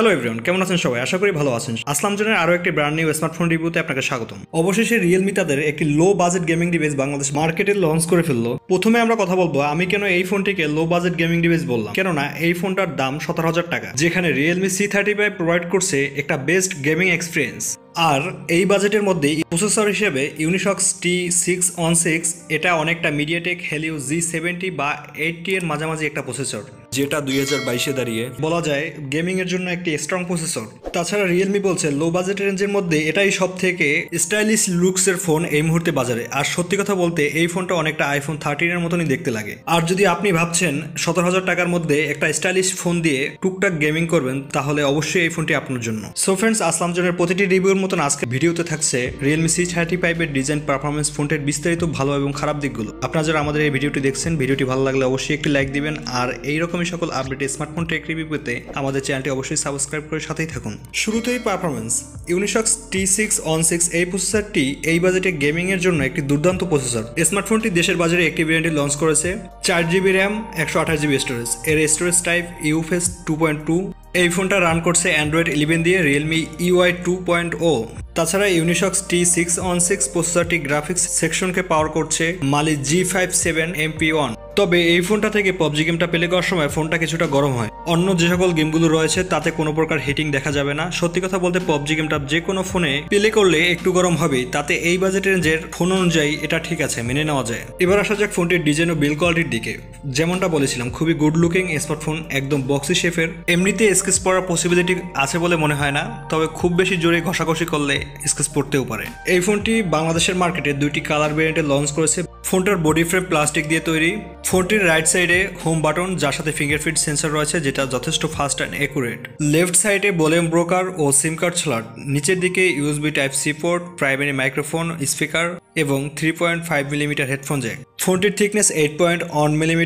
Hello everyone, কেমন আছেন সবাই? আশা করি ভালো আছেন। আসলাম জনের আরও একটি ব্র্যান্ড নিউ স্মার্টফোন রিভিউতে আপনাকে স্বাগতম। অবশেষে রিয়েলমি তাদের একটি low budget gaming device Bangladesh মার্কেটে লঞ্চ করে ফেললো। প্রথমে আমরা কথা বলবো আমি কেন এই ফোনটিকে লো বাজেট গেমিং ডিভাইস বললাম। কেননা এই ফোনটার দাম 17,000 টাকা, যেখানে রিয়েলমি C35 প্রোভাইড করছে একটা বেস্ট গেমিং এক্সপিরিয়েন্স। আর এই বাজেটের মধ্যে প্রসেসর হিসেবে ইউনিসক্স T616, এটা অনেকটা মিডিয়াটেক হেলিও G70 বা 80 এর মাঝামাঝি একটা প্রসেসর, যেটা 2022-এ দাঁড়িয়ে বলা যায় গেমিং এর জন্য একটি স্ট্রং প্রসেসর। তাছাড়া রিয়েলমি বলছে লো বাজেট রেঞ্জের মধ্যে এটাই সব থেকে স্টাইলিশ লুকস এর ফোন এই মুহূর্তে বাজারে। আর সত্যি কথা বলতে এই ফোনটা অনেকটা iPhone 13 এর মতনই দেখতে লাগে। আর যদি আপনি ভাবছেন 17,000 টাকার মধ্যে একটা স্টাইলিশ ফোন দিয়ে টুকটাক গেমিং করবেন, তাহলে অবশ্যই এই ফোনটি আপনার জন্য। সো ফ্রেন্ডস, আসলাম জনের প্রতিটি রিভিউর মতন আজকে ভিডিওতে থাকছে রিয়েলমি C35 এর ডিজাইন, পারফরমেন্স, ফোনটির বিস্তারিত ভালো এবং খারাপ দিকগুলো। আপনারা যারা আমাদের এই ভিডিওটি দেখছেন, ভিডিওটি ভালো লাগলে অবশ্যই একটি লাইক দিবেন। আর এইরকমই সকল আপডেট স্মার্টফোন টেক রিভিউ পেতে আমাদের চ্যানেলটি অবশ্যই সাবস্ক্রাইব করে সাথেই থাকুন। শুরুতেই পারফরমেন্স। ইউনিসক্স T616 এই প্রসেসরটি এই বাজেটে গেমিং এর জন্য একটি দুর্দান্ত প্রসেসর। স্মার্টফোনটি দেশের বাজারে একটি ভেরিয়েন্টে লঞ্চ করেছে 4GB র্যাম, 128GB স্টোরেজ। এর স্টোরেজ টাইপ UFS 2.2। এই ফোনটা রান করছে অ্যান্ড্রয়েড 11 দিয়ে রিয়েলমি UI 2.0। তাছাড়া ইউনিসক্স T616 প্রসেসরটি গ্রাফিক্স সেকশনকে পাওয়ার করছে Mali G57 MP1। তবে এই ফোনটা থেকে PUBG গেমটা প্লে করার সময় ফোনটা কিছুটা গরম হয়। অন্য যে সকল গেমগুলো রয়েছে তাতে কোনো প্রকার হিটিং দেখা যাবে না। সত্যি কথা বলতে PUBG গেমটা যে কোনো ফোনে প্লে করলে একটু গরম হবেই, তাতে এই বাজেট রেঞ্জের ফোন অনুযায়ী এটা ঠিক আছে, মেনে নেওয়া যায়। এবার আসা যাক ফোনটির ডিজাইন ও বিল্ড কোয়ালিটির দিকে। যেমনটা বলেছিলাম, খুবই গুড লুকিং স্মার্টফোন, একদম বক্সি শেপের। এমনিতে স্কেচ পড়ার পসিবিলিটি আছে বলে মনে হয় না, তবে খুব বেশি জোরে ঘষাঘষি করলে স্কেচ পড়তেও পারে। এই ফোনটি বাংলাদেশের মার্কেটে 2টি কালার ভেরিয়েন্টে লঞ্চ করেছে। ফোনটার বডি ফ্রেম প্লাস্টিক দিয়ে তৈরি। ফোনটির রাইট সাইডে হোম বাটন, যার সাথে ফিঙ্গারপ্রিন্ট সেন্সর রয়েছে, যেটা যথেষ্ট ফাস্ট অ্যান্ড অ্যাকুরেট। লেফট সাইডে ভলিউম ব্রোকার ও সিম কার্ড স্লট। নিচের দিকে USB Type-C port, primary microphone, speaker এবং 3.5mm হেডফোন জ্যাক। ফোনটির থিকনেস 8.1mm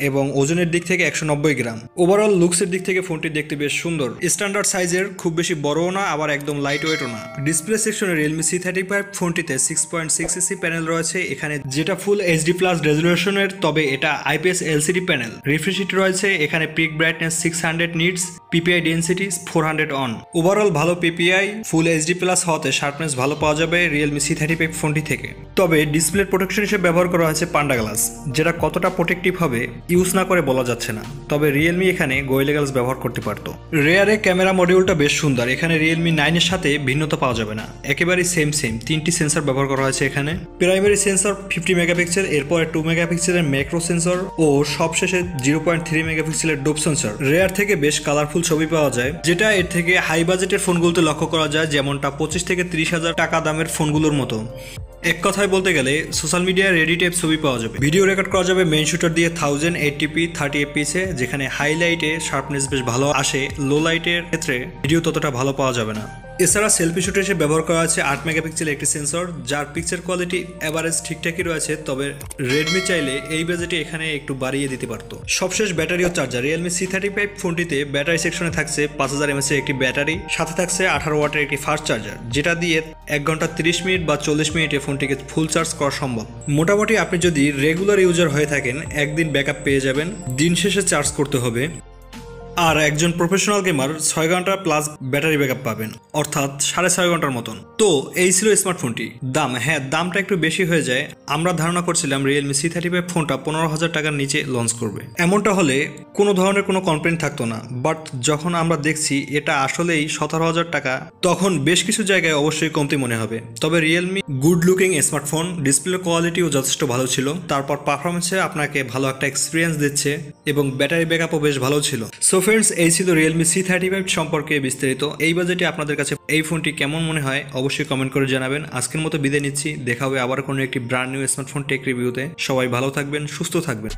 এবং ওজনের দিক থেকে 190 গ্রাম। ওভারঅল লুকসের দিক থেকে ফোনটি দেখতে বেশ সুন্দর। স্ট্যান্ডার্ড সাইজের, খুব বেশি বড়ও না আবার একদম লাইট ওয়েটও না। ডিসপ্লে সেকশনে রিয়েলমি C35 ফোনটিতে 6.6 ইঞ্চি প্যানেল রয়েছে এখানে, যেটা ফুল HD+ রেজুলেশনের, তবে এটা IPS LCD panel. Refresh rate রয়েছে এখানে, pick brightness 600 nits, PPI density 400 on. Overall ভালো PPI, ফুল HD+ হওয়াতে শার্পনেস ভালো পাওয়া যাবে রিয়েলমি C35 ফোনটি থেকে। তবে ডিসপ্লে প্রোটেকশন হিসেবে ব্যবহার করা হয়েছে পান্ডা গ্লাস, যেটা কতটা প্রোটেক্টিভ হবে ইউজ না করে বলা যাচ্ছে না। তবে রিয়েলমি এখানে গোয়েলে গ্লাস ব্যবহার করতে পারতো। রেয়ারে ক্যামেরা মডিউলটা বেশ সুন্দর। এখানে রিয়েলমি 9 এর সাথে ভিন্নতা পাওয়া যাবে না, একেবারেই সেম। 3টি সেন্সর ব্যবহার করা হয়েছে এখানে। প্রাইমারি সেন্সর 50 মেগাপিক্সেল, এরপরে 2 মেগাপিক্সেলের ম্যাক্রো সেন্সর ও সবশেষে 0.3 মেগাপিক্সেলের ডোপ সেন্সর। রেয়ার থেকে বেশ কালারফুল ছবি পাওয়া যায়, যেটা এর থেকে হাই বাজেটের ফোনগুলোতে লক্ষ্য করা যায়, যেমনটা 25 থেকে 30,000 টাকা দামের ফোনগুলোর মতো। এক কথায় বলতে গেলে সোশ্যাল মিডিয়ায় রেডি টাইপ ছবি পাওয়া যাবে। ভিডিও রেকর্ড করা যাবে মেইন শুটার দিয়ে 1080p 30fps এ, যেখানে হাইলাইটে শার্পনেস বেশ ভালো আসে, লো লাইটের ক্ষেত্রে ভিডিও ততটা ভালো পাওয়া যাবে না। এছাড়া সেলফি শুটে এসে ব্যবহার করা আছে 8 মেগাপিক্সেল একটি সেন্সর, যার পিকচার কোয়ালিটি এভারেজ ঠিকঠাকই রয়েছে। তবে রেডমি চাইলে এই বাজেটে এখানে একটু বাড়িয়ে দিতে পারতো। সবশেষ ব্যাটারি ও চার্জার। রিয়েলমি C35 ফোনটিতে ব্যাটারি সেকশনে থাকছে 5000 mAh এর একটি ব্যাটারি, সাথে থাকছে 18 ওয়াটের একটি ফাস্ট চার্জার, যেটা দিয়ে 1 ঘন্টা 30 মিনিট বা 40 মিনিটে ফোনটিকে ফুল চার্জ করা সম্ভব। মোটামুটি আপনি যদি রেগুলার ইউজার হয়ে থাকেন, একদিন ব্যাকআপ পেয়ে যাবেন, দিন শেষে চার্জ করতে হবে। আর একজন প্রফেশনাল গেমার 6 ঘন্টা প্লাস ব্যাটারি ব্যাকআপ পাবেন, অর্থাৎ 6.5 ঘন্টার মতন। তো এই ছিল স্মার্টফোনটি। দাম, হ্যাঁ দামটা একটু বেশি হয়ে যায়। আমরা ধারণা করছিলাম রিয়েলমি C35 ফোনটা 15,000 টাকার নিচে লঞ্চ করবে। এমনটা হলে কোনো ধরনের কোনো কমপ্লেন থাকতো না, বাট যখন আমরা দেখছি এটা আসলেই 17,000 টাকা, তখন বেশ কিছু জায়গায় অবশ্যই কমতি মনে হবে। তবে Realme good looking smartphone, display কোয়ালিটিও যথেষ্ট ভালো ছিল, তারপর পারফরমেন্সে আপনাকে ভালো একটা এক্সপিরিয়েন্স দিচ্ছে এবং ব্যাটারি ব্যাকআপও বেশ ভালো ছিল। সো ফ্রেন্ডস, এই ছিল রিয়েলমি C35 সম্পর্কে বিস্তারিত। এই বাজেটে আপনাদের কাছে এই ফোনটি কেমন মনে হয় অবশ্যই কমেন্ট করে জানাবেন। আজকের মতো বিদায় নিচ্ছি, দেখা হবে আবার কোনো একটি ব্র্যান্ড নিউ স্মার্টফোন টেক রিভিউতে। সবাই ভালো থাকবেন, সুস্থ থাকবেন।